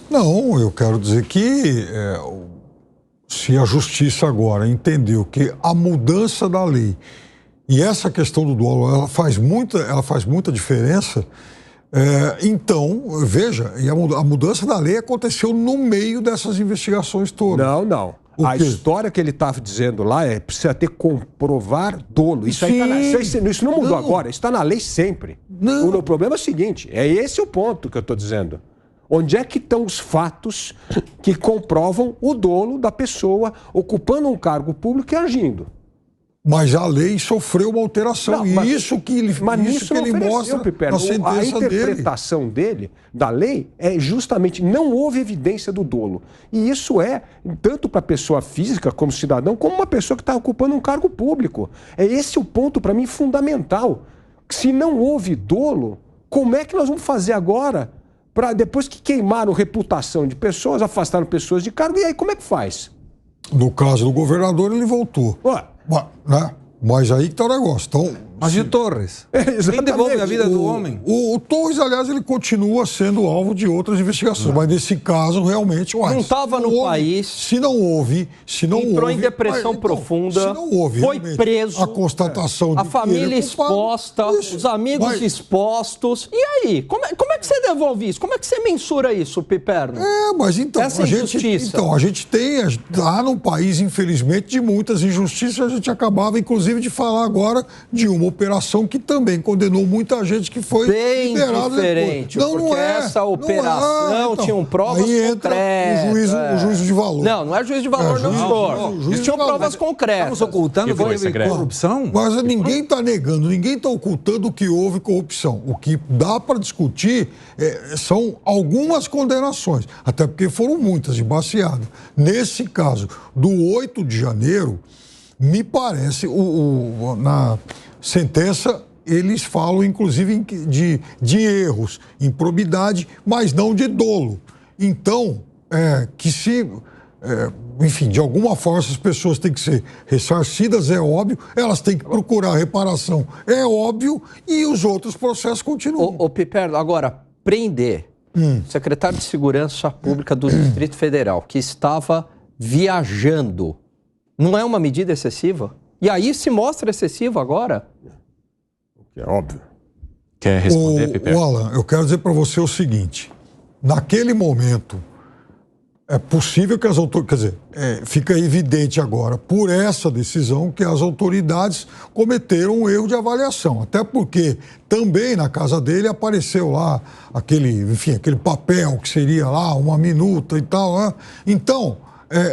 Não, eu quero dizer que se a justiça agora entendeu que a mudança da lei e essa questão do dolo, ela faz muita diferença, então, veja, e a mudança da lei aconteceu no meio dessas investigações todas. Não. A história que ele estava dizendo lá precisa ter comprovar dolo. Isso, aí isso não mudou agora, isso está na lei sempre. O problema é o seguinte, é esse o ponto que eu estou dizendo. Onde é que estão os fatos que comprovam o dolo da pessoa ocupando um cargo público e agindo? Mas a lei sofreu uma alteração, isso que ele mostra na sentença A interpretação dele, da lei, é justamente não houve evidência do dolo. E isso é, tanto para a pessoa física como cidadão, como uma pessoa que está ocupando um cargo público. É esse o ponto, para mim, fundamental. Se não houve dolo, como é que nós vamos fazer agora para, depois que queimaram reputação de pessoas, afastaram pessoas de cargo, e aí como é que faz? No caso do governador, ele voltou. Né? Mas aí que está o negócio. Então, mas e o Torres? Quem devolve a vida do homem? O Torres, aliás, ele continua sendo alvo de outras investigações. Mas nesse caso, realmente... Não estava no país. Se não houve... Entrou em depressão profunda. Se não houve... Foi preso. A constatação de a família exposta, os amigos expostos. E aí? Como é que você devolve isso? Como é que você mensura isso, Piperno? Mas então... Essa injustiça. A gente tem... Lá num país, infelizmente, de muitas injustiças, a gente acabava, inclusive, de falar agora de uma operação que também condenou muita gente que foi bem liberada diferente, depois. Porque essa operação tinham provas concretas. O juízo de valor. Não é juízo de valor, não, senhor. Eles tinham provas concretas. Estamos ocultando que houve corrupção? Mas ninguém está negando, ninguém está ocultando que houve corrupção. O que dá para discutir são algumas condenações, até porque foram muitas, de baseada. Nesse caso, do 8 de janeiro, me parece, na sentença, eles falam, inclusive, de erros, improbidade, mas não de dolo. Então, enfim, de alguma forma, essas pessoas têm que ser ressarcidas, é óbvio, elas têm que procurar reparação, é óbvio, e os outros processos continuam. Ô Piperno, agora, prender o secretário de Segurança Pública do Distrito Federal, que estava viajando, não é uma medida excessiva? E aí se mostra excessivo agora? É óbvio. Quer responder, Piperno? Alan, eu quero dizer para você o seguinte. Naquele momento, é possível que as autoridades... Quer dizer, fica evidente agora, por essa decisão, que as autoridades cometeram um erro de avaliação. Até porque também na casa dele apareceu lá aquele papel que seria lá uma minuta e tal. Né? Então,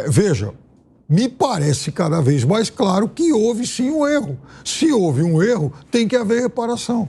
veja... Me parece cada vez mais claro que houve sim um erro. Se houve um erro, tem que haver reparação.